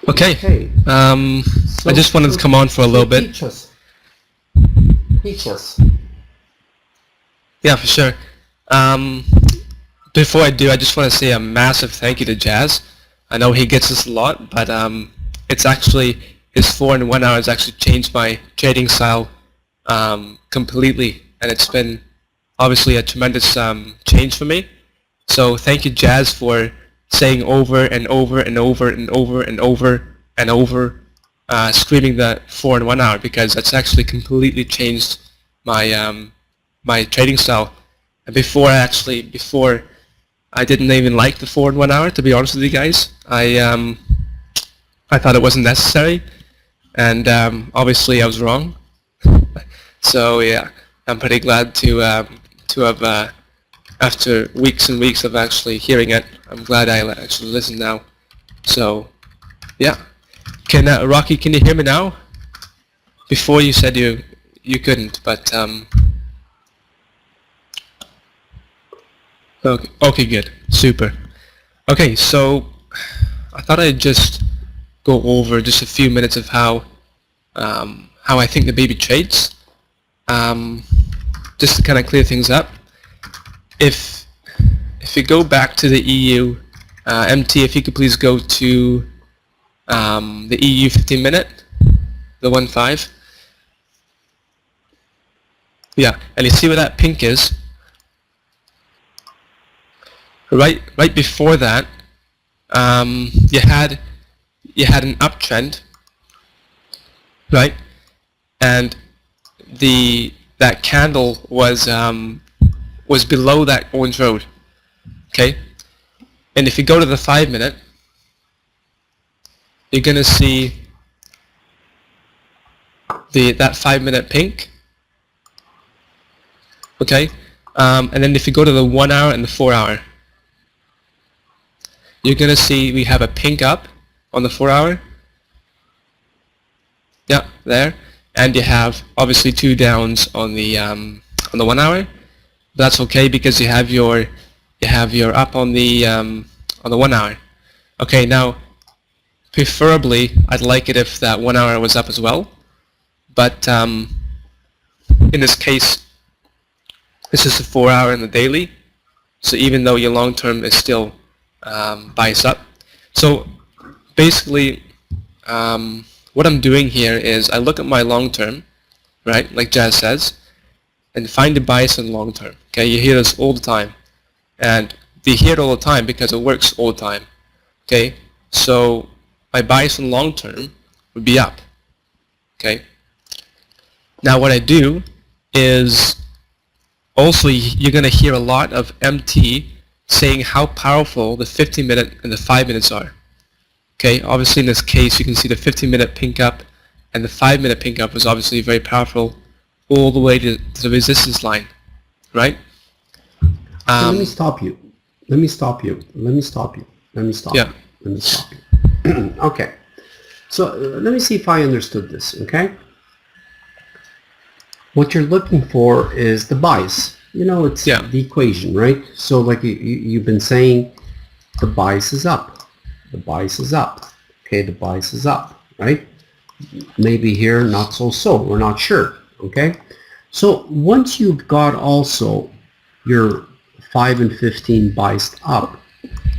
Okay. So, I just wanted to come on for a little bit. Teach us. Teach us. Yeah, for sure. Before I do, I just want to say a massive thank you to Jazz. I know he gets this a lot, but it's actually, his 4 in 1 hour has actually changed my trading style completely, and it's been obviously a tremendous change for me. So thank you, Jazz, for saying over and over and over and over and over and over, screaming the 4 in 1 hour, because that's actually completely changed my my trading style. And before I didn't even like the 4 in 1 hour, to be honest with you guys. I thought it wasn't necessary, and obviously I was wrong. So yeah, I'm pretty glad to have after weeks and weeks of actually hearing it, I'm glad I actually listened now. So yeah, can Rocky, can you hear me now? Before you said you couldn't, but okay, good, super. Okay, so I thought I'd just go over just a few minutes of how I think the baby trades, just to kind of clear things up. If you go back to the EU, MT, if you could please go to the EU 15 minute, the 1.5. Yeah, and you see where that pink is? Right before that, you had an uptrend, right? And that candle was below that orange road, okay? And if you go to the 5 minute, you're gonna see that 5 minute pink, okay? And then if you go to the 1 hour and the 4 hour, you're gonna see we have a pink up on the 4 hour. Yeah, there. And you have obviously 2 downs on the 1 hour. That's okay because you have your up on the 1 hour. Okay, now preferably I'd like it if that 1 hour was up as well, but in this case this is the 4 hour and the daily, so even though your long term is still biased up. So basically what I'm doing here is I look at my long term, right, like Jazz says, and find the bias in long term. Okay, you hear this all the time, and they hear it all the time because it works all the time. Okay, so my bias in long term would be up. Okay, now what I do is also you're going to hear a lot of MT saying how powerful the 15 minute and the 5 minutes are. Okay, obviously in this case you can see the 15 minute pink up and the 5 minute pink up is obviously very powerful all the way to the resistance line, right? So let me stop you. Let me stop you. Okay. So let me see if I understood this, okay? What you're looking for is the bias. You know, it's the equation, right? So like you've been saying, the bias is up. The bias is up. Okay, the bias is up, right? Maybe here, not so. We're not sure, okay? So once you've got also your 5 and 15 biased up,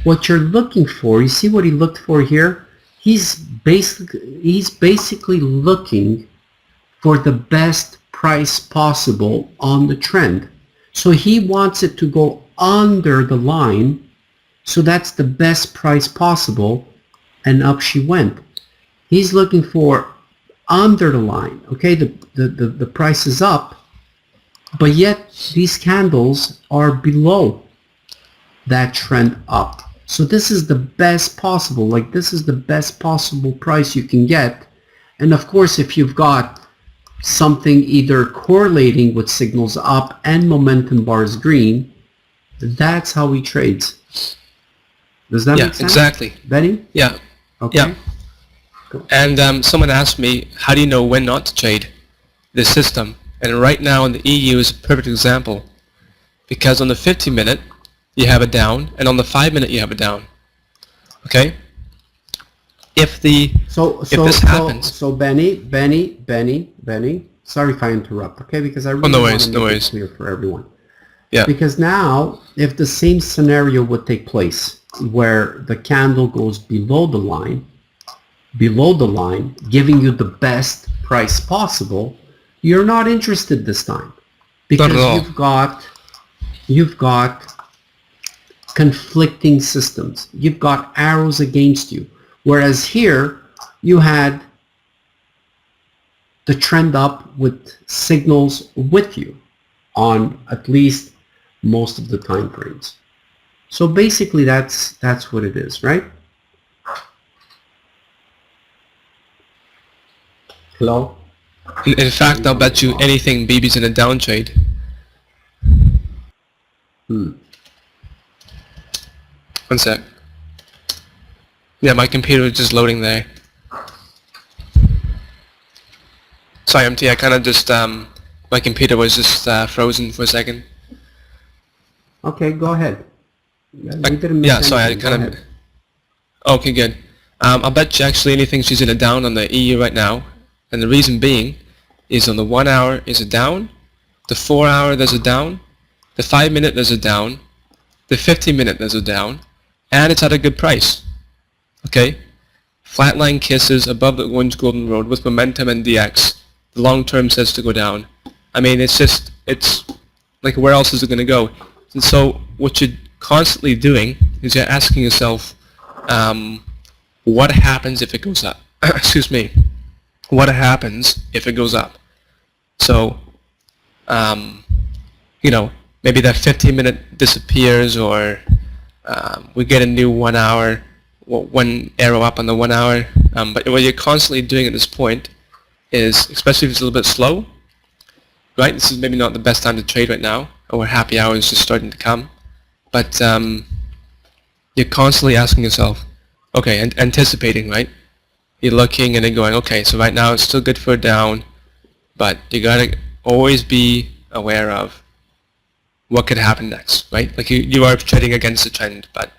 what you're looking for, you see what he looked for here? He's basically looking for the best price possible on the trend. So he wants it to go under the line, so that's the best price possible, and up she went. He's looking for under the line, okay? The price is up, but yet these candles are below that trend up. So this is the best possible, like this is the best possible price you can get. And of course, if you've got something either correlating with signals up and momentum bars green, that's how he trades. Does that make sense? Exactly. Benny? Yeah. Okay. Yeah. Cool. And someone asked me, how do you know when not to trade this system? And right now in the EU is a perfect example, because on the 50 minute you have a down, and on the 5 minute you have a down. Okay? if this happens. So Benny, sorry if I interrupt, okay? Because I really no want worries, to no make it worries. clear for everyone. Yeah. Because now, if the same scenario would take place where the candle goes below the line, giving you the best price possible, you're not interested this time. Not at Because all. you've got conflicting systems. You've got arrows against you. Whereas here, you had the trend up with signals with you on at least most of the time frames. So basically that's what it is, right? Hello? In fact, I'll bet you anything BB's in a downtrade. One sec. Yeah, my computer is just loading there. Sorry, MT, I kind of just, my computer was just frozen for a second. Okay, go ahead. Yeah, sorry, I kind of... Okay, good. I'll bet you actually anything she's in a down on the EU right now. And the reason being is on the 1 hour is a down, the 4 hour there's a down, the 5 minute there's a down, the 15 minute there's a down, and it's at a good price. Okay? Flatline kisses above the orange golden road with momentum and DX. The long term says to go down. I mean, it's like, where else is it going to go? And so what you're constantly doing is you're asking yourself, what happens if it goes up? Excuse me. What happens if it goes up? So, you know, maybe that 15 minute disappears, or we get a new 1 hour, one arrow up on the 1 hour. But what you're constantly doing at this point is, especially if it's a little bit slow, right? This is maybe not the best time to trade right now, or happy hour is just starting to come. But you're constantly asking yourself, okay, and anticipating, right? You're looking and then going, okay, so right now it's still good for a down, but you gotta always be aware of what could happen next, right? Like you are trading against the trend, but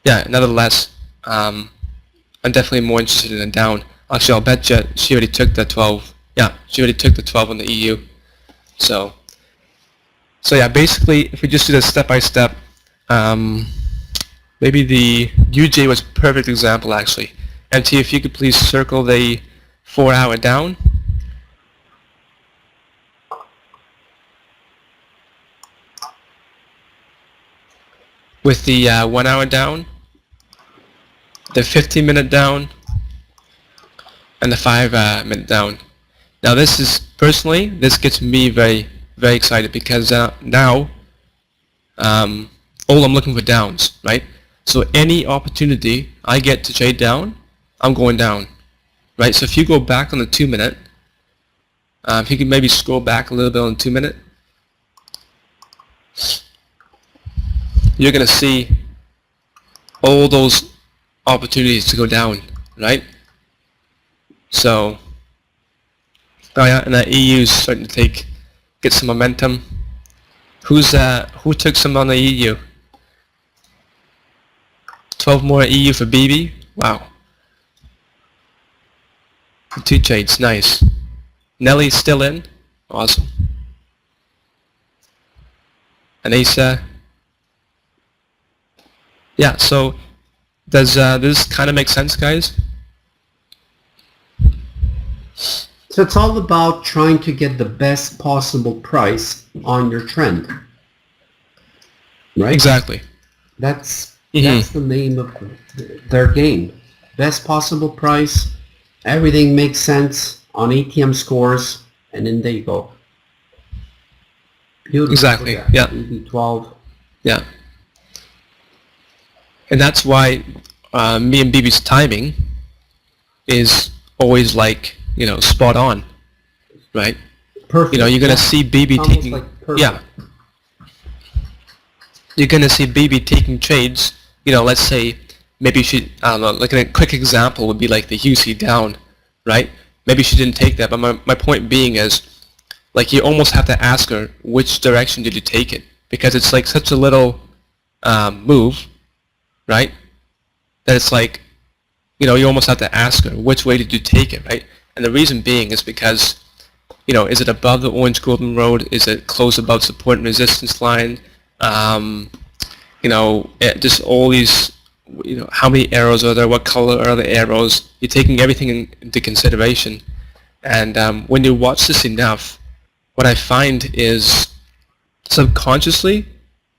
yeah, nevertheless, I'm definitely more interested in a down. Actually, I'll bet you she already took the 12. Yeah, she already took the 12 on the EU. So yeah, basically, if we just do this step by step, maybe the UJ was a perfect example actually. MT, if you could please circle the 4 hour down. With the 1 hour down, the 15 minute down, and the 5 minute down. Now this is, personally, this gets me very, very excited because now all I'm looking for downs, right? So any opportunity I get to trade down, I'm going down, right? So if you go back on the 2 minute, if you could maybe scroll back a little bit on the 2 minute, you're going to see all those opportunities to go down, right? So, oh yeah, and that EU is starting to get some momentum. Who took some on the EU? 12 more EU for BB. Wow. 2 trades, nice. Nelly's still in. Awesome. Anisa. Yeah, so does this kind of make sense, guys? So it's all about trying to get the best possible price on your trend, right? Exactly. That's the name of their game. Best possible price. Everything makes sense on ATM scores, and then there you go. Beautiful. Exactly. Yeah. EB12. Yeah. And that's why me and BB's timing is always like, you know, spot on, right? Perfect. You know, you're gonna see BB taking, yeah. You're gonna see BB taking trades. You know, let's say maybe she, I don't know, like a quick example would be like the UC down, right? Maybe she didn't take that, but my point being is, like, you almost have to ask her which direction did you take it, because it's like such a little move, right? That it's like, you almost have to ask her, which way did you take it, right? And the reason being is because, is it above the orange golden road? Is it close above support and resistance line? Just all these, how many arrows are there? What color are the arrows? You're taking everything into consideration. And when you watch this enough, what I find is subconsciously,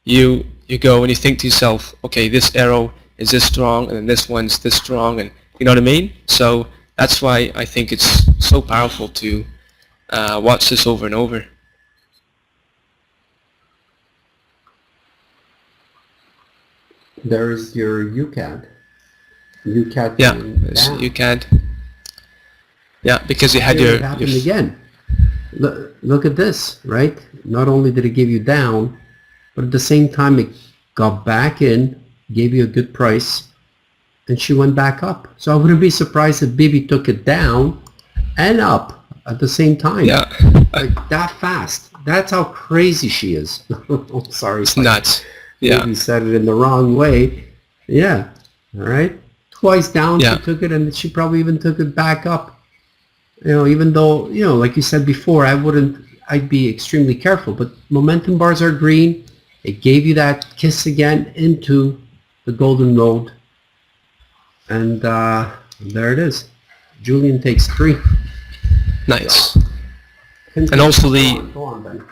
you go and you think to yourself, okay, this arrow is this strong, and then this one's this strong, and you know what I mean? So that's why I think it's so powerful to watch this over and over. There's your UCAD. UCAD. Yeah, there's UCAD. Yeah, because you had it happened again. Look at this, right? Not only did it give you down, but at the same time it got back in, gave you a good price, and she went back up. So I wouldn't be surprised if Bibi took it down and up at the same time. Yeah. Like that fast. That's how crazy she is. Oh, sorry. It's nuts. Yeah. Maybe said it in the wrong way. Yeah. All right. Twice down, yeah. She took it, and she probably even took it back up. Even though, like you said before, I'd be extremely careful, but momentum bars are green. It gave you that kiss again into the golden road. And there it is. Julian takes 3. Nice. And also Go on, Ben.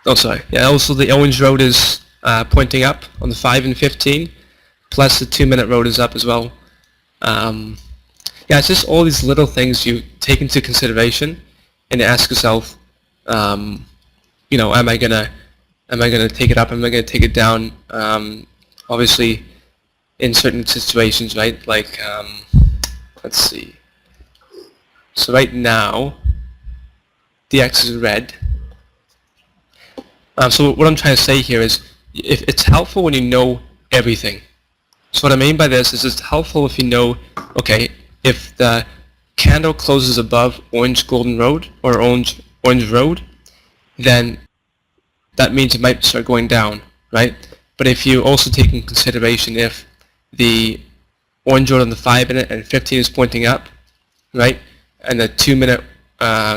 Oh, sorry. Yeah, also the orange road is pointing up on the 5 and 15, plus the 2-minute road is up as well. Yeah, it's just all these little things you take into consideration and ask yourself, am I gonna take it up? Am I gonna take it down? Obviously, in certain situations, right? Like, let's see. So right now, the X is red. So what I'm trying to say here is, if it's helpful when you know everything. So what I mean by this is, it's helpful if you know, okay, if the candle closes above orange golden road or orange road, then that means it might start going down, right? But if you also take in consideration if the orange road on the 5-minute and 15 is pointing up, right, and the 2-minute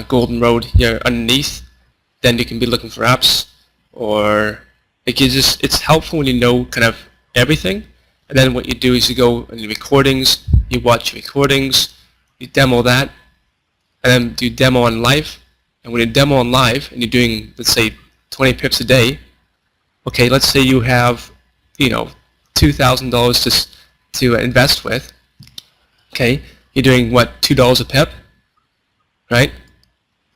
golden road here underneath, then you can be looking for ups, or it's helpful when you know kind of everything. And then what you do is you go in the recordings, you watch recordings, you demo that, and then do demo on live. And when you demo on live and you're doing, let's say, 20 pips a day, okay, let's say you have, $2,000 to invest with. Okay, you're doing what, $2 a pip, right?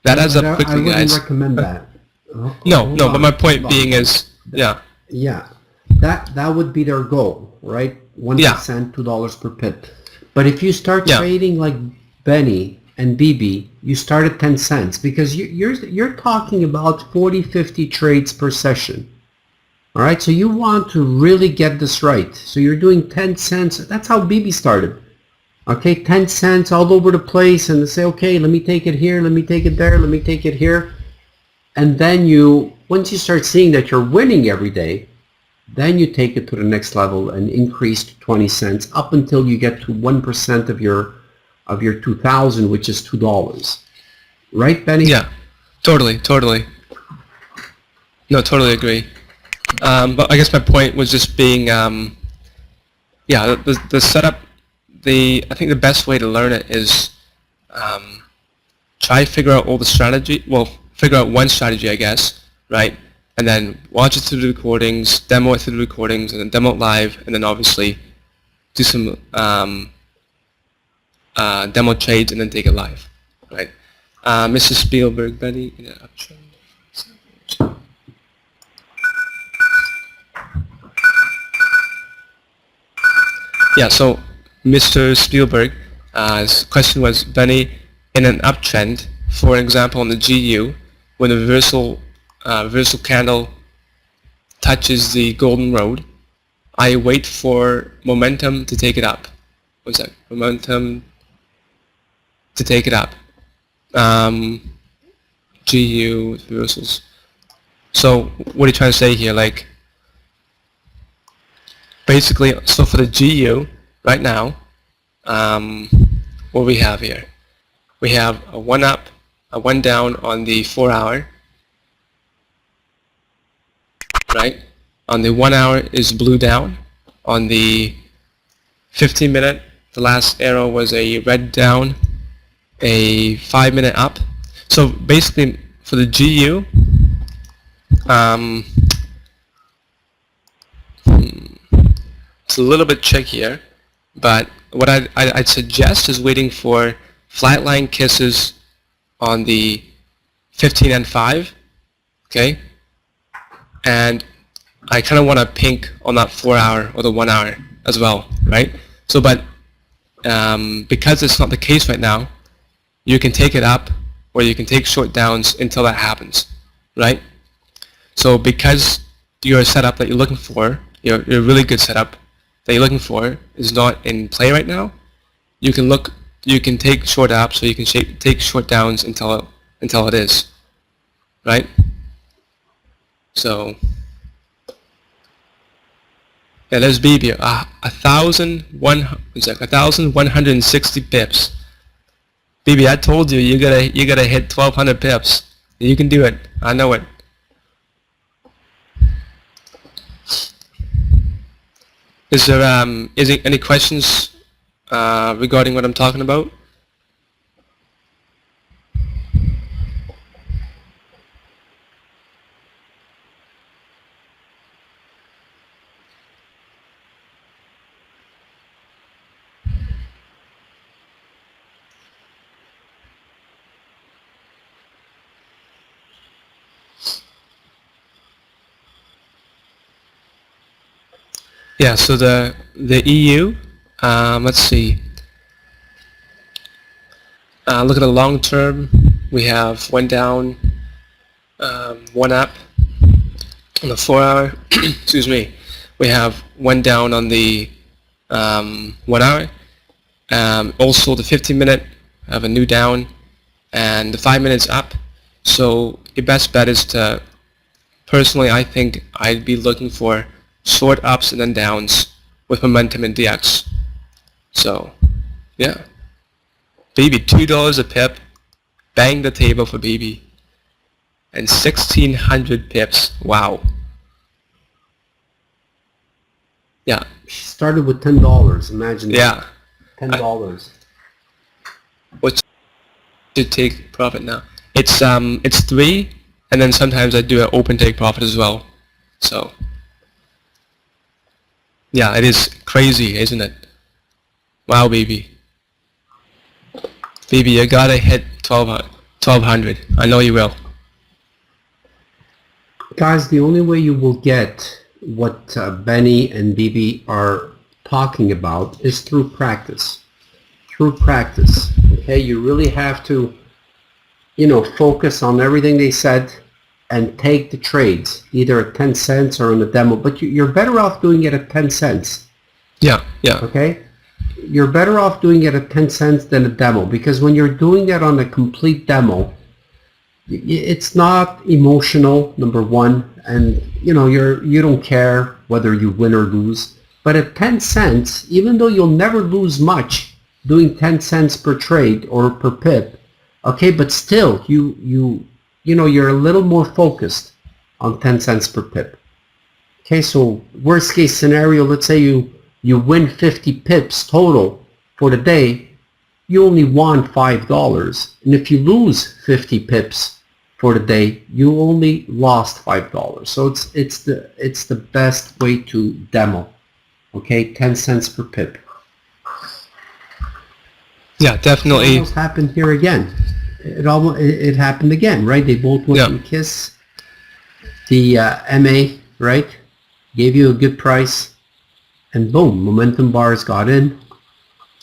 That adds up quickly, guys. I wouldn't recommend that. No, but my point being is, yeah. Yeah, that would be their goal, right? 1%, $2 per pip. But if you start trading like Benne and Bibi, you start at 10 cents because you're talking about 40, 50 trades per session. All right, so you want to really get this right. So you're doing 10 cents. That's how Bibi started. Okay, 10 cents all over the place, and they say, okay, let me take it here, let me take it there, let me take it here. And then once you start seeing that you're winning every day, then you take it to the next level and increase to 20 cents up until you get to 1% of your 2,000, which is $2. Right, Benne? Yeah, totally. No, totally agree. But I guess my point was just being, the setup. I think the best way to learn it is try to figure out all the strategy. Well, figure out one strategy, I guess, right? And then watch it through the recordings, demo it through the recordings, and then demo it live, and then obviously do some demo trades, and then take it live, right? Mr. Spielberg, Benne, in an uptrend. Yeah, so Mr. Spielberg, his question was, Benne, in an uptrend, for example on the GU, when the reversal candle touches the golden road, I wait for momentum to take it up. What's that? Momentum to take it up. GU reversals. So what are you trying to say here? Like, basically, so for the GU right now, what we have here. We have a 1 up, a 1 down on the 4 hour, right? On the 1 hour is blue down. On the 15 minute, the last arrow was a red down, a 5 minute up. So basically for the GU, it's a little bit trickier, but what I'd suggest is waiting for flatline kisses on the 15 and 5, okay? And I kind of want a pink on that 4 hour or the 1 hour as well, right? So, but because it's not the case right now, you can take it up or you can take short downs until that happens, right? So because your setup that you're looking for, your really good setup that you're looking for is not in play right now, you can take short ups or you can take short downs until it is, right? So yeah, there's BB, 1,160 pips. BB, I told you, you gotta hit 1,200 pips. You can do it. I know it. Is there any questions regarding what I'm talking about? Yeah, so the EU, let's see. Look at the long term. We have 1 down, 1 up on the 4 hour. Excuse me. We have 1 down on the 1 hour. Also the 15 minute, I have a new down, and the 5 minutes up. So your best bet is to, personally, I think I'd be looking for short ups and then downs with momentum in DX. So, yeah. Baby, $2 a pip. Bang the table for BB. And 1,600 pips. Wow. Yeah. Started with $10. Imagine that. Yeah. $10. What should take profit now? It's 3, and then sometimes I do an open take profit as well. So yeah, it is crazy, isn't it? Wow, baby. Baby, you gotta hit 1,200. I know you will. Guys, the only way you will get what Benne and BB are talking about is through practice. Through practice. Okay, you really have to, focus on everything they said and take the trades, either at 10 cents or on the demo. But you're better off doing it at 10 cents. Yeah, yeah. Okay? You're better off doing it at 10 cents than a demo, because when you're doing that on a complete demo, it's not emotional, number one, and you don't care whether you win or lose. But at 10 cents, even though you'll never lose much doing 10 cents per trade or per pip, okay, but still you're a little more focused on 10 cents per pip. Okay, so worst case scenario, let's say you win 50 pips total for the day, you only won $5. And if you lose 50 pips for the day, you only lost $5. So it's the best way to demo. Okay, 10 cents per pip. Yeah, definitely. It almost happened here again. It happened again, right? They both went and kiss. The MA, right, gave you a good price, and boom, momentum bars got in.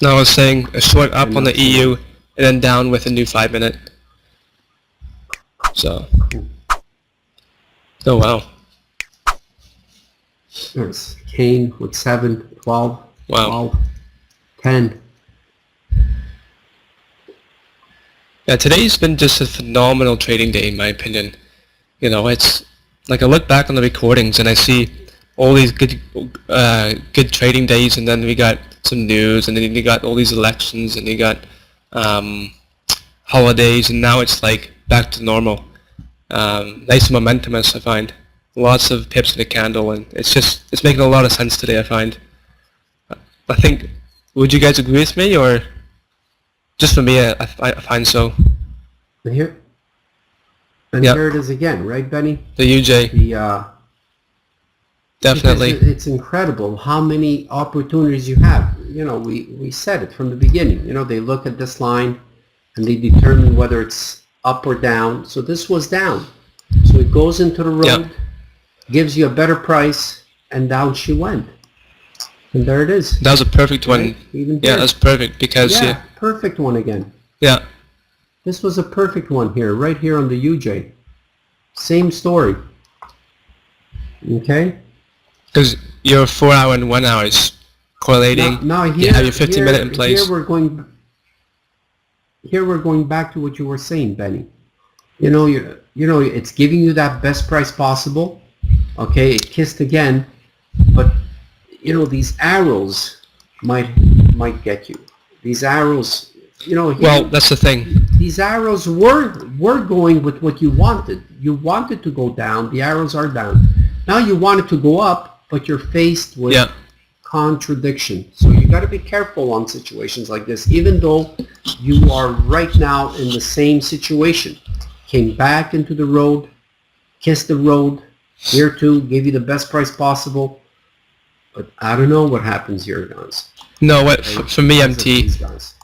Now I was saying a short up on the EU, and then down with a new 5 minute. So, oh wow. There's Kane with 7, 12, wow. 12, 10. Yeah, today's been just a phenomenal trading day in my opinion. It's like I look back on the recordings and I see all these good trading days, and then we got some news, and then you got all these elections, and you got holidays, and now it's like back to normal. Nice momentumous, I find. Lots of pips in the candle, and it's making a lot of sense today, I find. I think, would you guys agree with me, or just for me, I find so. Here, and Yep. here it is again, right, Benny? The UJ, The definitely. it's incredible how many opportunities you have. You know, we said it from the beginning. You know, they look at this line and they determine whether it's up or down. So this was down. So it goes into the road, Yep. gives you a better price, and down she went. And there it is. That was a perfect one. Right? Even Yeah, here. that's perfect because Yeah, perfect one again. yeah. This was a perfect one here, right here on the UJ. Same story. Okay? Because your 4 hour and 1 hour is correlating. Now here, you have your 15 minute in place. Here we're going back to what you were saying, Benny. You know, it's giving you that best price possible. Okay, it kissed again, but you know these arrows might get you. These arrows, you know. Well, that's the thing. These arrows were going with what you wanted. You wanted to go down. The arrows are down. Now you want it to go up, but you're faced with contradiction. So you got to be careful on situations like this, even though you are right now in the same situation. Came back into the road, kissed the road, here too, gave you the best price possible. But I don't know what happens here, guys. No, what for me, MT. These guys.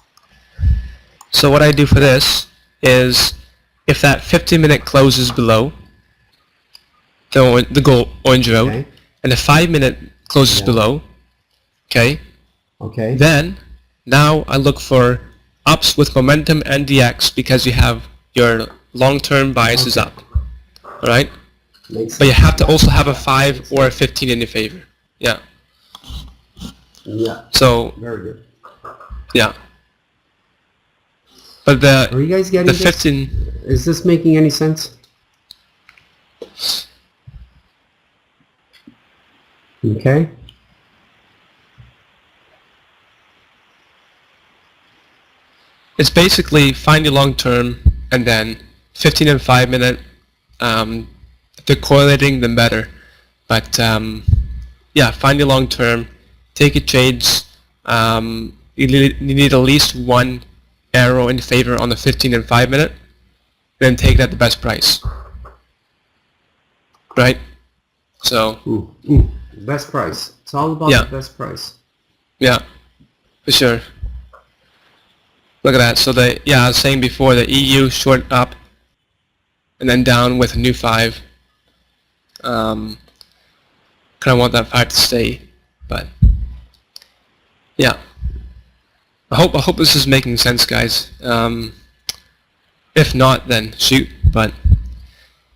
So what I do for this is, if that 15-minute closes below the orange road, Okay. and the 5-minute closes below, okay, Okay. then now I look for ups with momentum and DX because you have your long-term bias is up, all right? Makes But you sense. have to also have a 5 or a 15 in your favor. Yeah. Yeah. So Very good. yeah. But Are you guys getting the this? 15. Is this making any sense? Okay. It's basically find your long term and then 15 and 5-minute. If they're correlating, then better. But yeah, find your long term. Take your trades. You need at least one arrow in favor on the 15 and 5-minute. Then take it at the best price. Right? So Best price. It's all about Yeah. the best price. yeah, for sure. Look at that. So I was saying before, the EU short up and then down with a new 5. Kind of want that 5 to stay, but yeah. I hope this is making sense, guys. If not, then shoot. But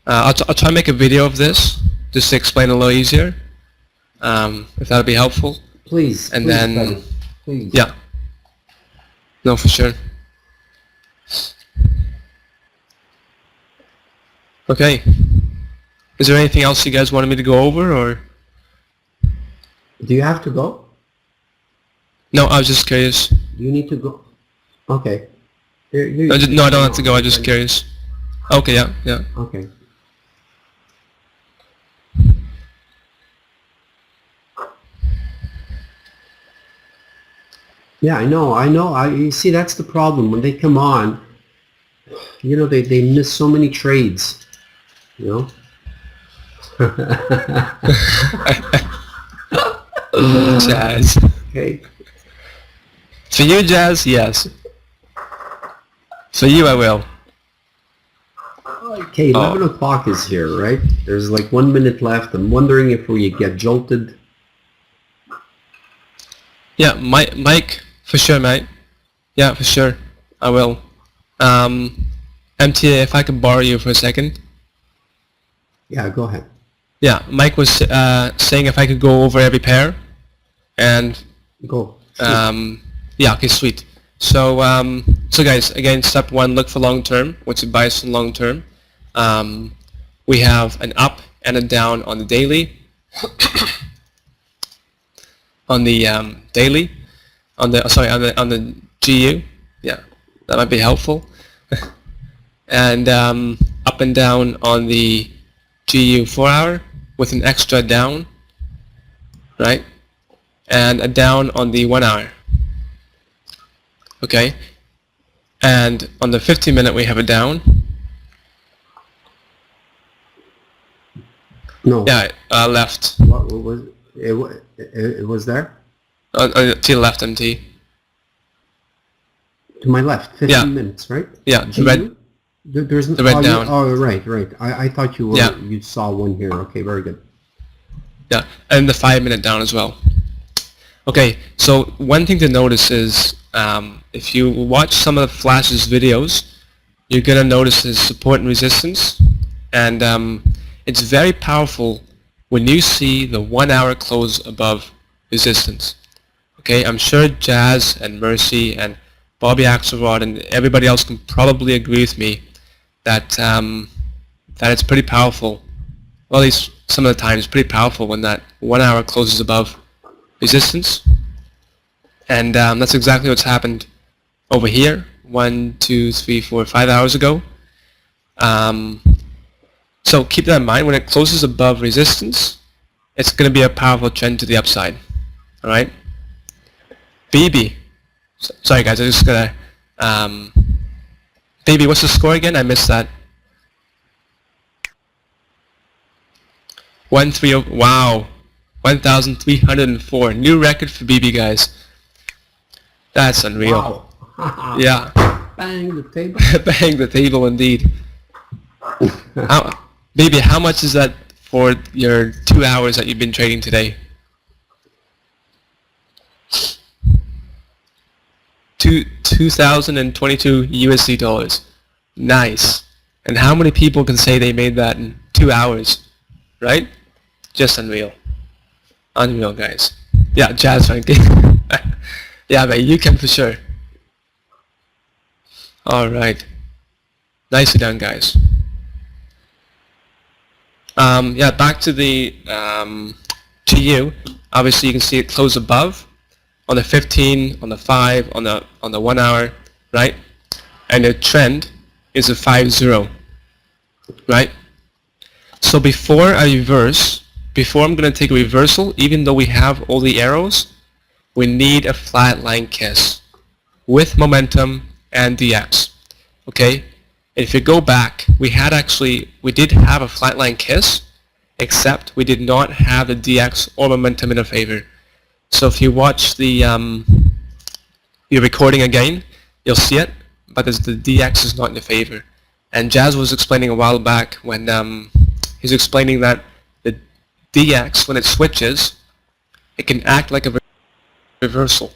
I'll try to make a video of this just to explain a little easier. If that'll be helpful. Please. And please, then- buddy. Please. Yeah. No, for sure. Okay. Is there anything else you guys wanted me to go over, or? Do you have to go? No, I was just curious. Do you need to go? Okay. No, I don't have to go. I'm just curious. Okay, yeah. Okay. Yeah, I know. You see, that's the problem. When they come on, you know, they miss so many trades, you know? Jazz. Okay. For you, Jazz, yes. For you, I will. Okay, 11 o'clock is here, right? There's like 1 minute left. I'm wondering if we get jolted. Yeah, Mike, for sure, mate. Yeah, for sure. I will. MTA, if I could borrow you for a second. Yeah, go ahead. Yeah, Mike was saying if I could go over every pair, and Go. yeah, okay, sweet. So so guys, again, step 1, look for long term. What's your bias in long term? We have an up and a down on the daily. On the daily, on the on the GU. Yeah, that might be helpful. And up and down on the GU 4 hour with an extra down, right? And a down on the 1 hour. Okay. And on the 15-minute we have a down. No. Yeah, left. What was it? It was there? To the left, MT. To my left, 15 minutes, right? Yeah, the red. There's the red down. Right. I thought you were. Yeah. You saw one here. Okay, very good. Yeah, and the 5-minute down as well. Okay, so one thing to notice is if you watch some of the Flash's videos, you're gonna notice his support and resistance, and it's very powerful when you see the 1 hour close above resistance. Okay, I'm sure Jazz and Mercy and Bobby Axelrod and everybody else can probably agree with me that that it's pretty powerful. Well, at least some of the time it's pretty powerful when that 1 hour closes above resistance. And that's exactly what's happened over here 1, 2, 3, 4, 5 hours ago. So keep that in mind. When it closes above resistance, it's going to be a powerful trend to the upside. All right. BB. Sorry guys, I just gotta. BB, what's the score again? I missed that. 130. Wow. 1,304. New record for BB, guys. That's unreal. Wow. Yeah. Bang the table. Bang the table, indeed. BB, how much is that for your 2 hours that you've been trading today? 2,022 USD dollars. Nice. And how many people can say they made that in 2 hours? Right? Just unreal. Unreal, guys. Yeah, Jazz Frankie. Yeah, but you can for sure. Alright. Nicely done, guys. Yeah, back to the GU. Obviously, you can see it close above on the 15, on the 5, on the 1 hour, right? And the trend is a 5-0, right? So before I reverse, before I'm going to take a reversal, even though we have all the arrows, we need a flat line kiss with momentum and DX. Okay? If you go back, we did have a flat line kiss, except we did not have the DX or momentum in our favor. So if you watch the your recording again, you'll see it, but the DX is not in your favor. And Jazz was explaining a while back when he's explaining that the DX, when it switches, it can act like a reversal.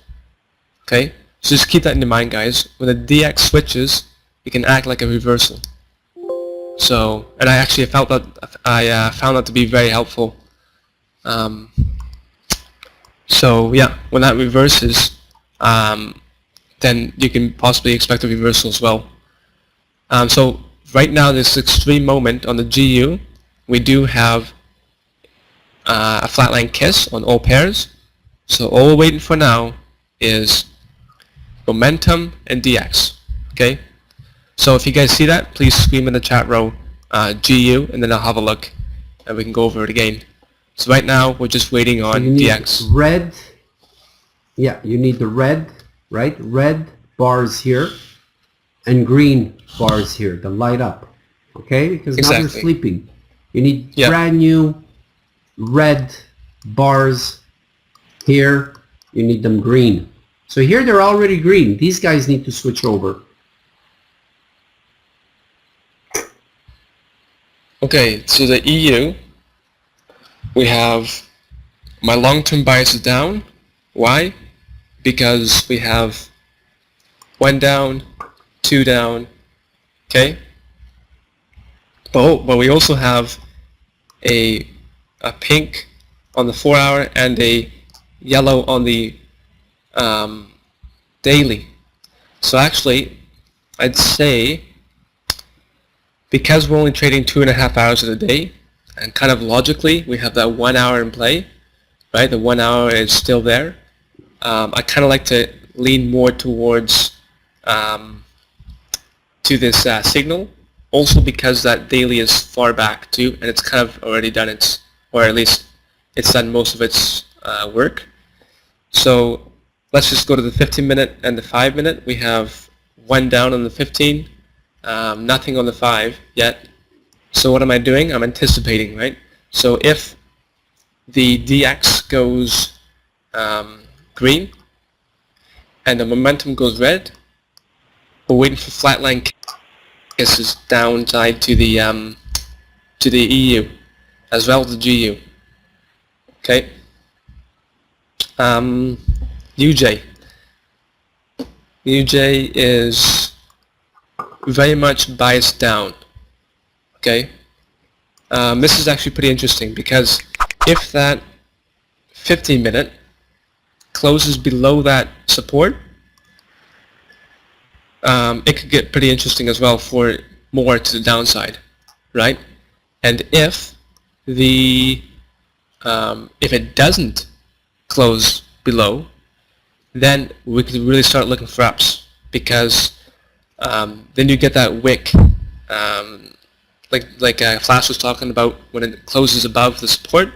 Okay, so just keep that in mind, guys. When the DX switches, it can act like a reversal. So, and I actually felt that found that to be very helpful. So yeah, when that reverses, then you can possibly expect a reversal as well. So right now, this extreme moment on the GU, we do have a flatline kiss on all pairs. So all we're waiting for now is momentum and DX. Okay. So if you guys see that, please scream in the chat row GU, and then I'll have a look, and we can go over it again. So right now, we're just waiting on DX. Red. Yeah, you need the red, right? Red bars here, and green bars here to light up. Okay, because now they're sleeping. You need brand new red bars here. You need them green. So here they're already green. These guys need to switch over. Okay, so the EU, we have my long-term bias is down. Why? Because we have 1 down, 2 down, okay? But we also have a pink on the 4 hour and a yellow on the daily. So actually, I'd say because we're only trading 2.5 hours of the day, and kind of logically we have that 1 hour in play, right? The 1 hour is still there. I kind of like to lean more towards to this signal, also because that daily is far back too, and it's kind of already done its, or at least it's done most of its work. So let's just go to the 15-minute and the 5-minute. We have one down on the 15, nothing on the 5 yet. So what am I doing? I'm anticipating, right? So if the DX goes green and the momentum goes red, we're waiting for flatline kisses downside to the EU as well as the GU. Okay. UJ. UJ is very much biased down. Okay. This is actually pretty interesting because if that 15-minute closes below that support, it could get pretty interesting as well for more to the downside, right? And if the if it doesn't close below, then we could really start looking for ups, because then you get that wick, like Flash was talking about, when it closes above the support,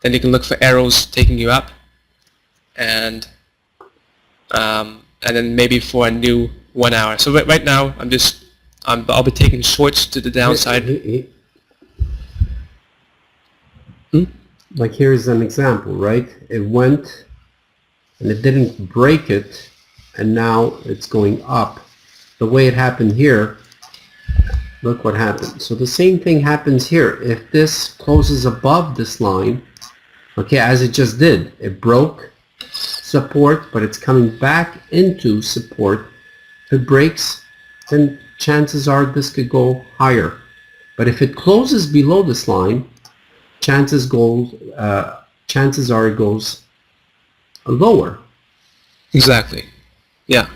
then you can look for arrows taking you up, and then maybe for a new 1 hour. So right now I'll be taking shorts to the downside. Like here's an example, right? It went and it didn't break it, and now it's going up. The way it happened here, look what happened. So the same thing happens here. If this closes above this line, okay, as it just did, it broke support, but it's coming back into support. If it breaks, then chances are this could go higher. But if it closes below this line, chances are it goes lower. Exactly. Yeah.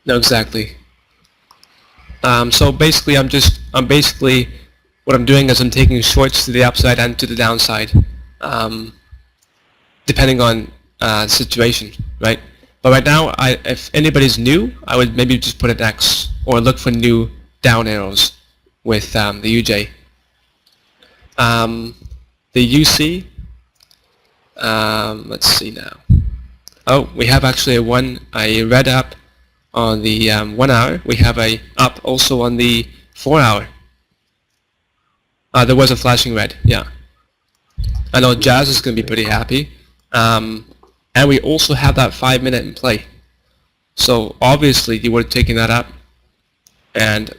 No, exactly. So basically, what I'm doing is I'm taking shorts to the upside and to the downside, depending on the situation, right? But right now, if anybody's new, I would maybe just put an X or look for new down arrows with the UJ. The UC, let's see now. Oh, we have actually a red up on the 1 hour. We have a up also on the 4 hour. There was a flashing red, yeah. I know Jazz is going to be pretty happy. And we also have that 5-minute in play. So obviously you would have taken that up, and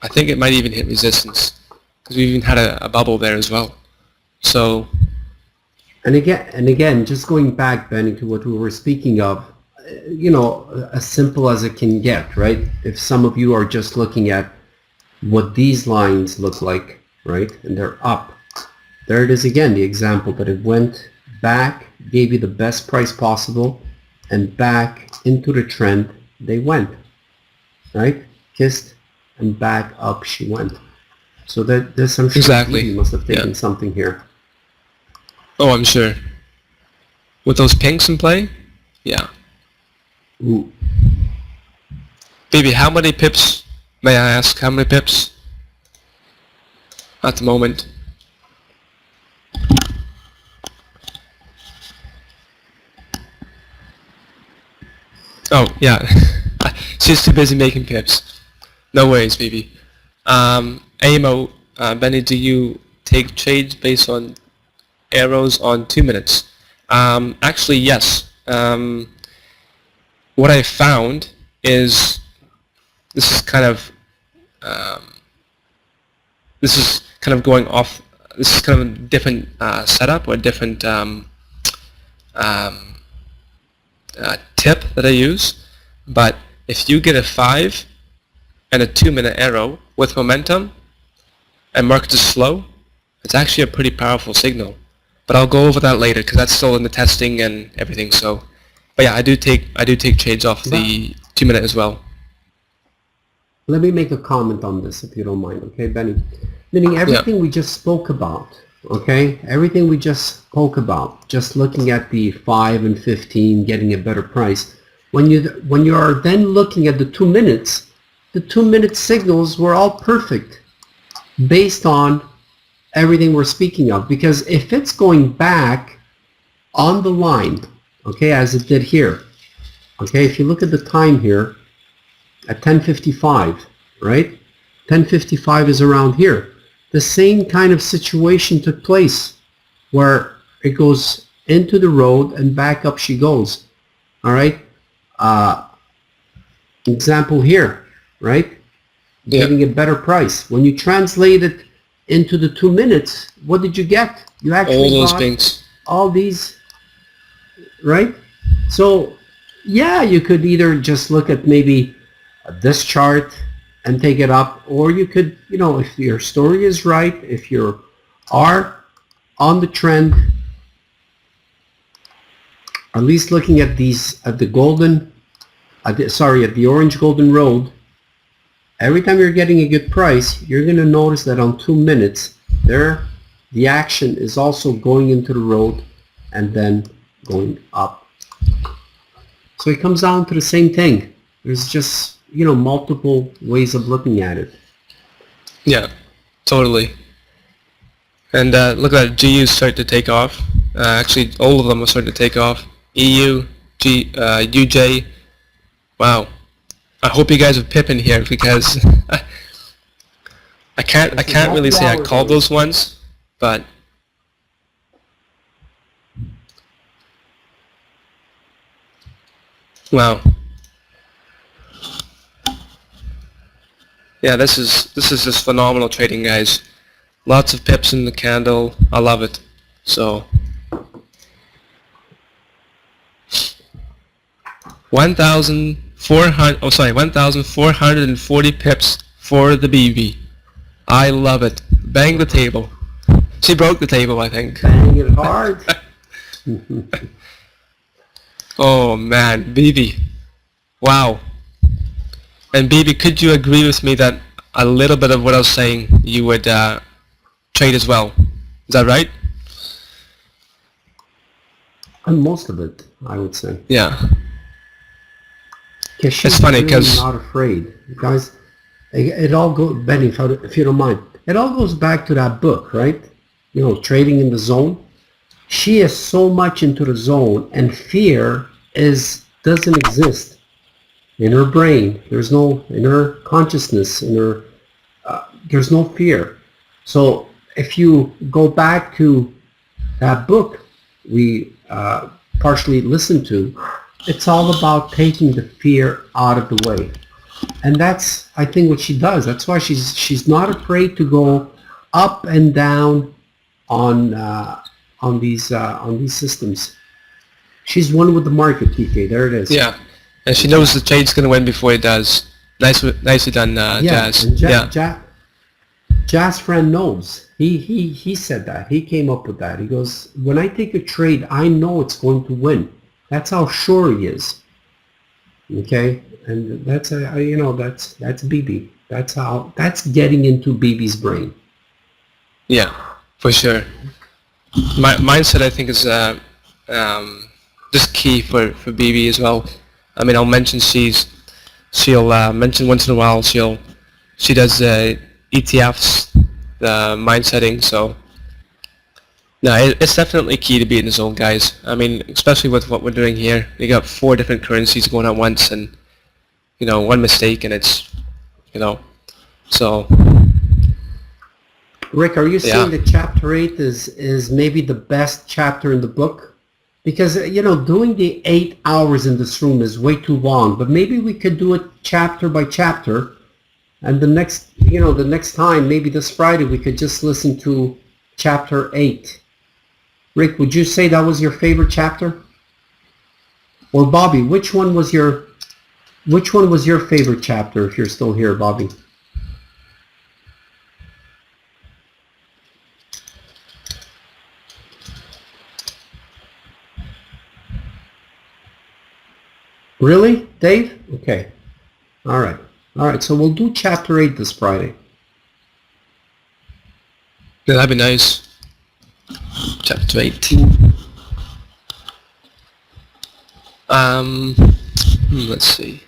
I think it might even hit resistance, because we even had a bubble there as well. So, and again, just going back, Benny, to what we were speaking of, as simple as it can get, right? If some of you are just looking at what these lines look like, right, and they're up, there it is again, the example that it went back, gave you the best price possible, and back into the trend they went, right? Kissed and back up she went. So there's some exactly. You must have taken something here. Oh, I'm sure. With those pinks in play? Yeah. Ooh. Baby, how many pips, may I ask, how many pips at the moment? Oh, yeah. She's too busy making pips. No worries, baby. AMO, Benny, do you take trades based on arrows on 2 minutes? Actually, yes. What I found is this is kind of going off. This is kind of a different setup, or a different tip that I use. But if you get a 5 and a 2-minute arrow with momentum and market is slow, it's actually a pretty powerful signal. But I'll go over that later, because that's still in the testing and everything. So, but yeah, I do take trades off the 2-minute as well. Let me make a comment on this, if you don't mind, okay, Benny? Meaning everything we just spoke about, Okay, everything we just spoke about, just looking at the 5 and 15, getting a better price. When you are then looking at the 2 minutes, the 2-minute signals were all perfect based on everything we're speaking of. Because if it's going back on the line, okay, as it did here, okay, if you look at the time here at 10:55, right? 10:55 is around here. The same kind of situation took place where it goes into the road and back up she goes. All right. Example here, right? Yeah. Getting a better price. When you translate it into the 2 minutes, what did you get? You actually All those got things. all these, right? So yeah, you could either just look at maybe this chart and take it up, or you could, you know, if your story is right, if you are on the trend, at least looking at these, at the golden, at the orange golden road, every time you're getting a good price, you're going to notice that on 2 minutes there, the action is also going into the road and then going up. So it comes down to the same thing. There's just, you know, multiple ways of looking at it. Yeah, totally. And look at that, GU start to take off. Actually, all of them are starting to take off. EU, UJ. Wow. I hope you guys have pip in here because I can't really say I called those ones, but wow. Yeah, this is just phenomenal trading, guys. Lots of pips in the candle. I love it. So 1,440 pips for the BB. I love it. Bang the table. She broke the table, I think. Bang it hard. Oh man, BB. Wow. And BB, could you agree with me that a little bit of what I was saying you would trade as well? Is that right? And most of it, I would say. Yeah. She's It's funny really because not afraid, guys. It all goes, Benny, if you don't mind. It all goes back to that book, right? You know, Trading in the Zone. She is so much into the zone, and fear doesn't exist in her brain. There's no, in her consciousness, in her there's no fear. So if you go back to that book we partially listened to, it's all about taking the fear out of the way. And that's, I think, what she does. That's why she's not afraid to go up and down on these systems. She's one with the market, PK. There it is. yeah, and she knows the trade's going to win before it does. Nicely done, Jazz. And Yeah. Jazz friend knows. He said that. He came up with that. He goes, when I take a trade, I know it's going to win. That's how sure he is. Okay, and that's that's BB. That's getting into BB's brain. Yeah, for sure. My mindset, I think, is just key for BB as well. I mean, I'll mention she'll mention once in a while she does ETFs, the mind setting. So no, it's definitely key to be in the zone, guys. I mean, especially with what we're doing here. You got 4 different currencies going at once, and one mistake and it's so. Rick, are you saying that chapter 8 is maybe the best chapter in the book? Because, doing the 8 hours in this room is way too long, but maybe we could do it chapter by chapter, and the next time, maybe this Friday, we could just listen to chapter 8. Rick, would you say that was your favorite chapter? Or Bobby, which one was your favorite chapter, if you're still here, Bobby? Really, Dave? Okay. All right. So we'll do chapter 8 this Friday. Yeah, that'd be nice. Chapter 18. Let's see.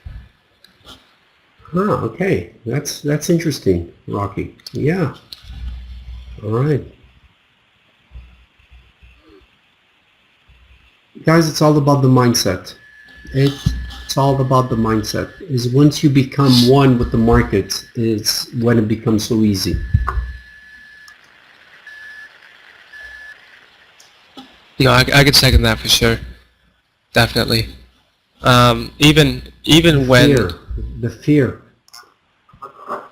Okay, that's interesting, Rocky. Yeah. All right. Guys, it's all about the mindset. It's all about the mindset. Is once you become one with the market, it's when it becomes so easy. No, I could second that for sure. Definitely. Even when the fear.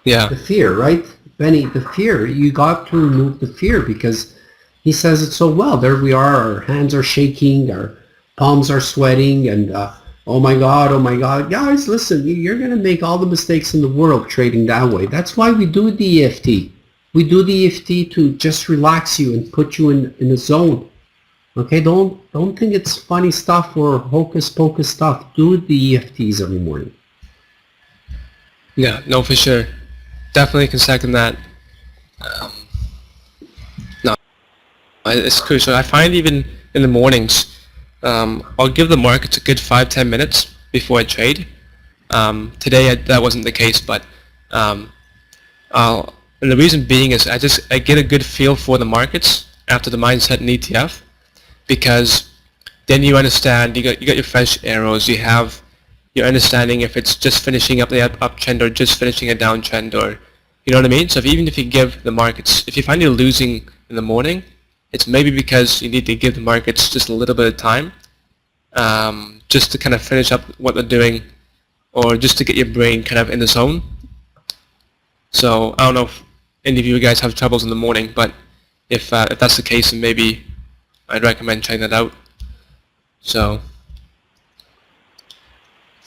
Yeah. The fear, right? Benny, the fear. You got to remove the fear because he says it so well. There we are. Our hands are shaking. Our palms are sweating. And oh my God, oh my God. Guys, listen, you're going to make all the mistakes in the world trading that way. That's why we do the EFT. We do the EFT to just relax you and put you in a zone. Okay, don't think it's funny stuff or hocus pocus stuff. Do the EFTs every morning. Yeah, no, for sure. Definitely can second that. No, it's crucial. I find even in the mornings, I'll give the markets a good 5-10 minutes before I trade. Today that wasn't the case, but and the reason being is I get a good feel for the markets after the mindset and ETF, because then you understand, you got your fresh arrows, you're understanding if it's just finishing up the uptrend or just finishing a downtrend, or you know what I mean. So even if you give the markets, if you find you're losing in the morning, it's maybe because you need to give the markets just a little bit of time, just to kind of finish up what they're doing, or just to get your brain kind of in the zone. So I don't know if any of you guys have troubles in the morning, but if that's the case, then maybe I'd recommend trying that out. So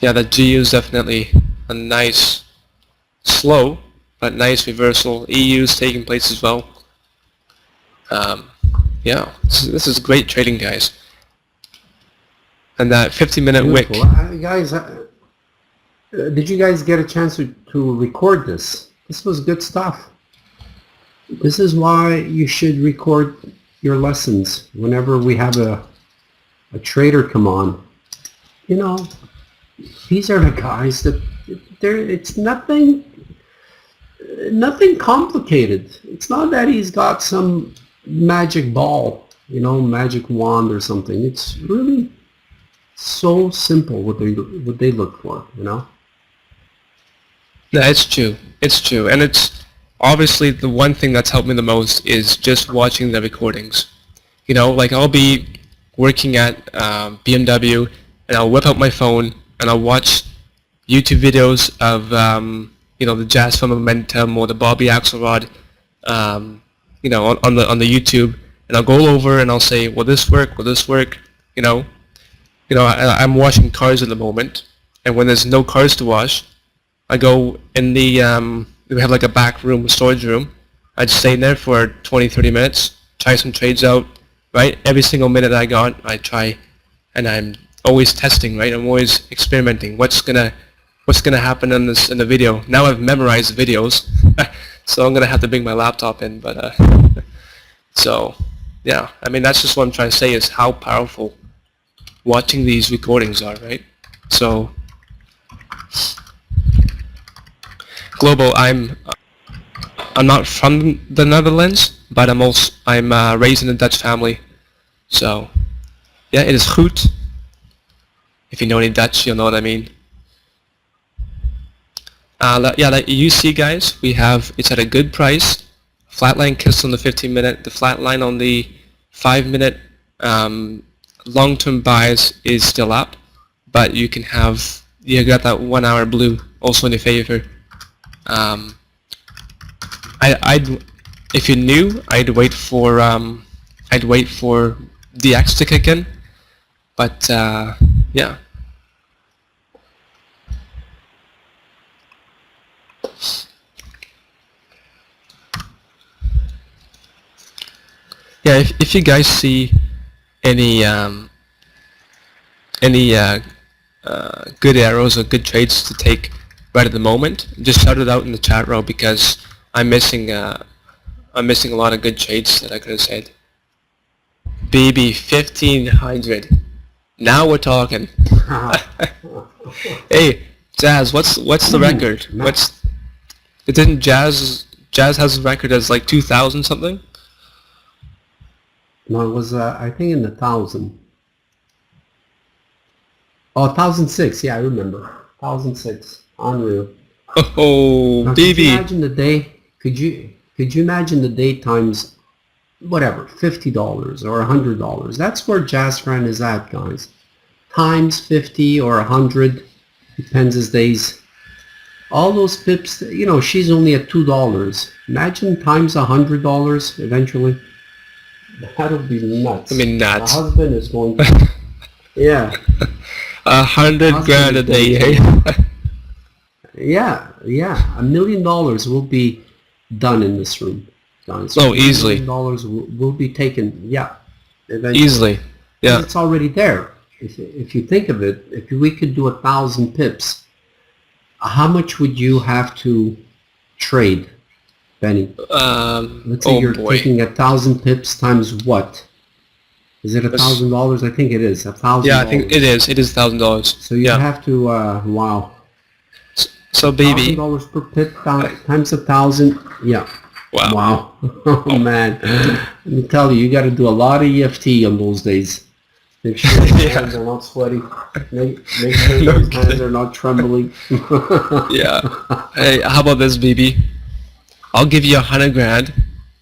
yeah, the GU is definitely a nice, slow, but nice reversal. EU is taking place as well. Yeah, this is great trading, guys. And that 50-minute wick. Guys, did you guys get a chance to record this? This was good stuff. This is why you should record your lessons whenever we have a trader come on. You know, these are the guys that it's nothing complicated. It's not that he's got some magic ball, you know, magic wand or something. It's really so simple what they look for, you know. Yeah, it's true. It's true, and it's obviously the one thing that's helped me the most is just watching the recordings. You know, like I'll be working at BMW, and I'll whip out my phone and I'll watch YouTube videos of you know, the Jazz for Momentum or the Bobby Axelrod, you know, on the YouTube, and I'll go over and I'll say, will this work? Will this work? You know, I'm washing cars at the moment, and when there's no cars to wash, I go in the we have like a back room, storage room. I just stay in there for 20-30 minutes, try some trades out, right? Every single minute I got, I try, and I'm always testing, right? I'm always experimenting. What's gonna happen in the video? Now I've memorized the videos, so I'm gonna have to bring my laptop in. But so yeah, I mean that's just what I'm trying to say is how powerful watching these recordings are, right? So global, I'm not from the Netherlands, but I'm raised in a Dutch family. So yeah, it is goed. If you know any Dutch, you'll know what I mean. Yeah, like you see, guys, it's at a good price. Flatline kissed on the 15-minute. The flat line on the 5-minute long-term buys is still up, but you got that 1 hour blue also in your favor. If you're new, I'd wait for the X to kick in, but yeah. Yeah, if you guys see any good arrows or good trades to take right at the moment, just shout it out in the chat row, because I'm missing a lot of good trades that I could have said. Baby, 1500. Now we're talking. Hey, Jazz, what's the record? It didn't Jazz has a record as like 2000 something? No, it was I think in the 1000. Oh, 1006. Yeah, I remember. 1006. Unreal. Oh, Now, baby. could you imagine the day? Could you imagine the day times whatever, $50 or $100? That's where Jazz Friend is at, guys. Times 50 or 100, depends his days. All those pips, you know, she's only at $2. Imagine times $100 eventually. That'll be nuts. I mean, nuts. My husband is going to, yeah. 100 grand a day, hey? Yeah, $1 million will be done in this room, guys. Oh, easily. $1 million will be taken, yeah. Eventually. Easily, yeah. It's already there. If you think of it, if we could do 1,000 pips, how much would you have to trade, Benny? Let's say you're taking 1,000 pips times what? Is it $1,000? I think it is. $1,000. Yeah, I think it is. It is $1,000. So you have to. Wow. So baby. $1,000 per pip times 1,000. Yeah. Wow. Oh man. Let me tell you, you got to do a lot of EFT on those days. Make sure your hands are not sweaty. Make sure your hands are not trembling. Yeah. Hey, how about this, baby? I'll give you 100 grand.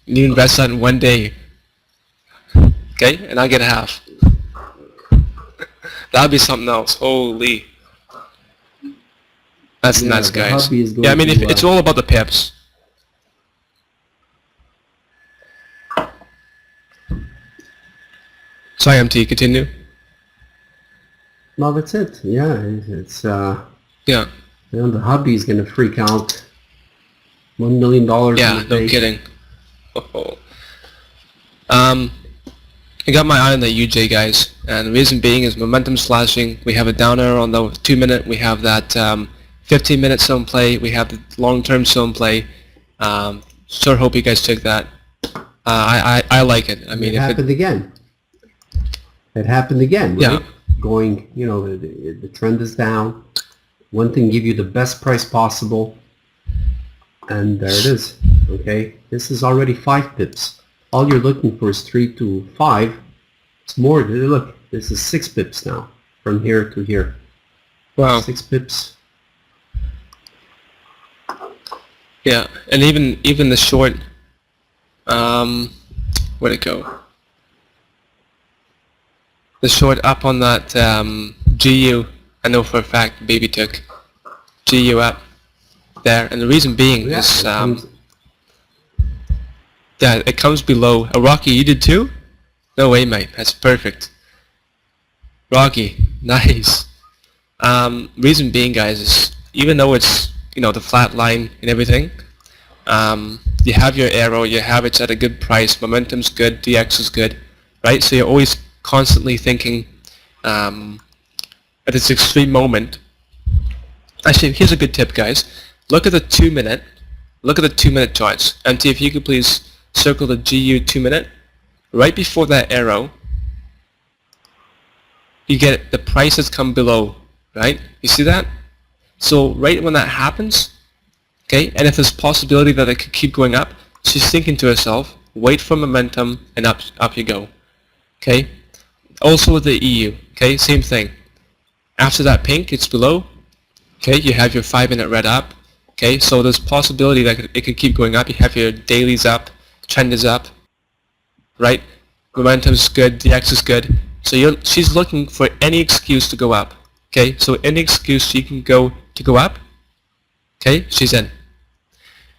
You invest that in one day. Okay? And I get half. That'd be something else. Holy. That's nuts, guys. Yeah, I mean, it's all about the pips. Sorry, MT, continue. No, that's it. Yeah, it's yeah. You know, the hubby is gonna freak out. $1 million. Yeah, no kidding. Oh. I got my eye on the UJ, guys, and the reason being is momentum slashing. We have a downer on the 2 minute. We have that 15 minute zone play. We have the long-term zone play. Sure hope you guys took that. I like it. I mean, it happened again. It happened again, right? Yeah. Going, you know, the trend is down. One thing, give you the best price possible, and there it is. Okay, this is already 5 pips. All you're looking for is 3 to 5. It's more. Look, this is 6 pips now from here to here. Wow. 6 pips. Yeah, and even the short. Where'd it go? The short up on that GU, I know for a fact baby took GU up there, and the reason being is yeah, it comes below. Rocky, you did too? No way, mate. That's perfect. Rocky, nice. Reason being, guys, is even though it's, you know, the flat line and everything, you have your arrow, you have it at a good price, momentum's good, DX is good, right? So you're always constantly thinking at this extreme moment. Actually, here's a good tip, guys. Look at the 2 minute. Look at the 2 minute charts. MT, if you could please circle the GU 2 minute. Right before that arrow, you get the prices come below, right? You see that? So right when that happens, okay, and if there's possibility that it could keep going up, she's thinking to herself, wait for momentum, and up you go. Okay? Also with the EU, okay, same thing. After that pink, it's below. Okay, you have your 5 minute red up. Okay, so there's possibility that it could keep going up. You have your dailies up, trend is up, right? Momentum's good, DX is good. So she's looking for any excuse to go up. Okay, so any excuse she can go to go up, okay, she's in.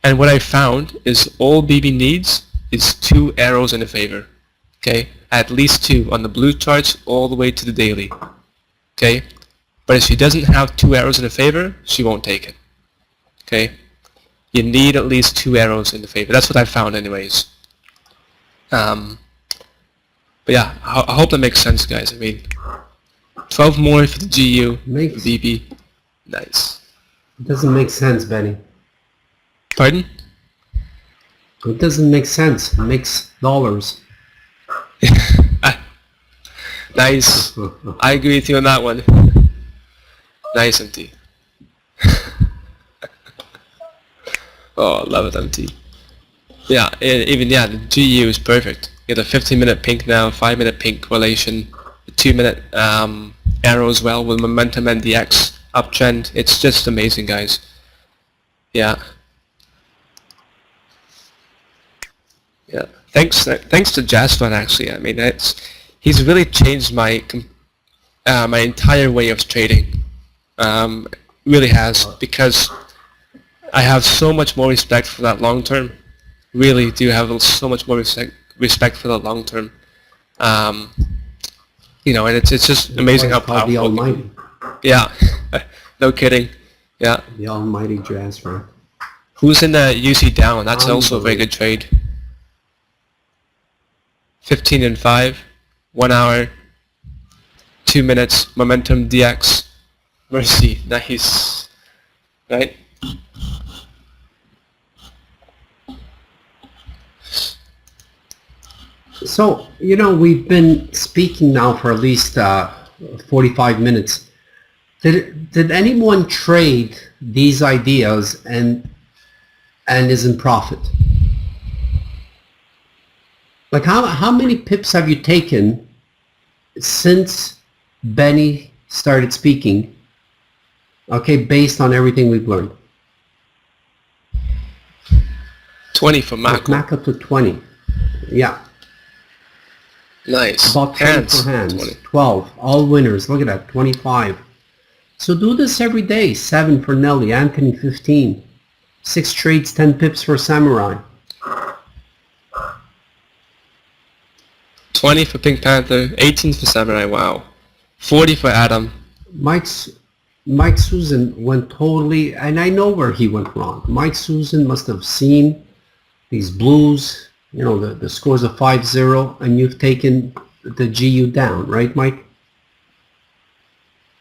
And what I found is all BB needs is 2 arrows in a favor. Okay, at least 2 on the blue charts all the way to the daily. Okay, but if she doesn't have 2 arrows in a favor, she won't take it. Okay, you need at least 2 arrows in the favor. That's what I found, anyways. But yeah, I hope that makes sense, guys. I mean, 12 more for the GU, BB, nice. It doesn't make sense, Benny. Pardon? It doesn't make sense. It makes dollars. Nice. I agree with you on that one. Nice, MT. Oh, I love it, MT. Yeah, even the GU is perfect. You have the 15-minute pink now, 5-minute pink correlation, the 2-minute arrow as well with momentum and DX uptrend. It's just amazing, guys. Yeah. Yeah. Thanks to Jasper, actually. I mean, he's really changed my my entire way of trading. Really has, because I have so much more respect for that long term. Really do have so much more respect for the long term. You know, and it's just amazing how powerful. The Almighty. Yeah, no kidding. Yeah. The Almighty Jasper. Who's in the UC down? That's also a very good trade. 15 and 5, 1 hour, 2 minutes, momentum DX, mercy, nice, right? So, you know, we've been speaking now for at least 45 minutes. Did anyone trade these ideas and is in profit? Like how many pips have you taken since Benne started speaking? Okay, based on everything we've learned. 20 for Marco. Marco to 20. Yeah. Nice. About 20 for hands. 20. 12. All winners. Look at that. 25. So do this every day. 7 for Nelly. Anthony 15. 6 trades, 10 pips for Samurai. 20 for Pink Panther. 18 for Samurai. Wow. 40 for Adam. Mike Susan went totally, and I know where he went wrong. Mike Susan must have seen these blues, you know, the scores of 5-0, and you've taken the GU down, right, Mike?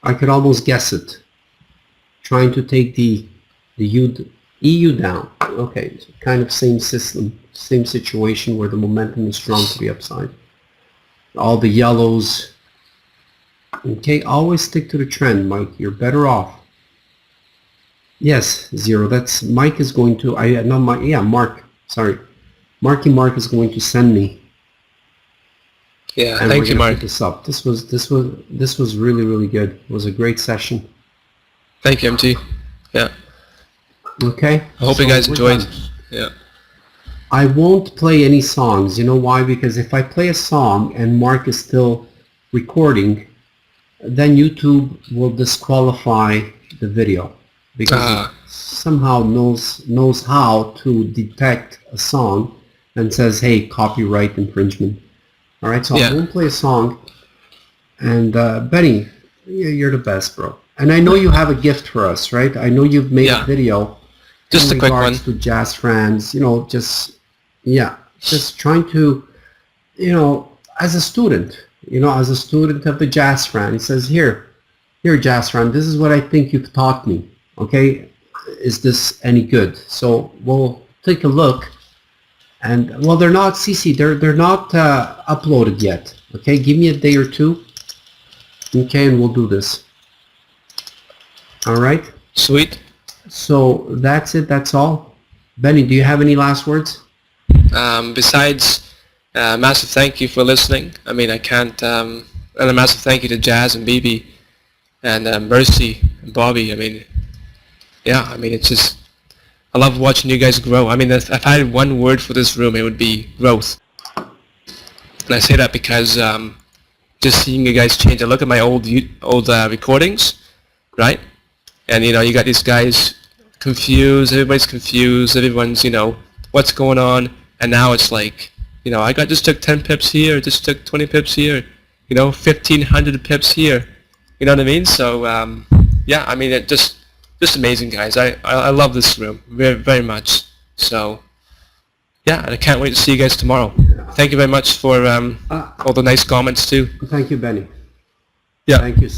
I could almost guess it. Trying to take the EU down. Okay, kind of same system, same situation where the momentum is strong to the upside. All the yellows. Okay, always stick to the trend, Mike. You're better off. Yes, Zero. That's Mike is going to. I know Mike. Yeah, Mark. Sorry, Mark is going to send me. Yeah, thank you, Mark. This up. This was really good. It was a great session. Thank you, MT. Yeah. Okay. I hope you guys enjoyed. Yeah. I won't play any songs. You know why? Because if I play a song and Mark is still recording, then YouTube will disqualify the video because it somehow knows how to detect a song and says, hey, copyright infringement. All right, so I won't play a song. And Benne, you're the best, bro. And I know you have a gift for us, right? I know you've made a video. Just a quick one. To jazz friends, you know, just trying to, you know, as a student, of the jazz friend, he says, here, jazz friend, this is what I think you've taught me. Okay, is this any good? So we'll take a look. And well, they're not CC. They're not uploaded yet. Okay, give me a day or two. Okay, and we'll do this. All right. Sweet. So that's it. That's all. Benne, do you have any last words? Besides, massive thank you for listening. I mean, I can't. And a massive thank you to Jazz and BB and Mercy and Bobby. I mean, yeah. I mean, it's just. I love watching you guys grow. I mean, if I had one word for this room, it would be growth. And I say that because just seeing you guys change. I look at my old recordings, right? And you know, you got these guys confused. Everybody's confused. Everyone's, you know, what's going on? And now it's like, you know, I just took 10 pips here. Just took 20 pips here. You know, 1,500 pips here. You know what I mean? So yeah, I mean, it just amazing, guys. I love this room very, very much. So yeah, and I can't wait to see you guys tomorrow. Thank you very much for all the nice comments too. Thank you, Benne. Yeah. Thank you.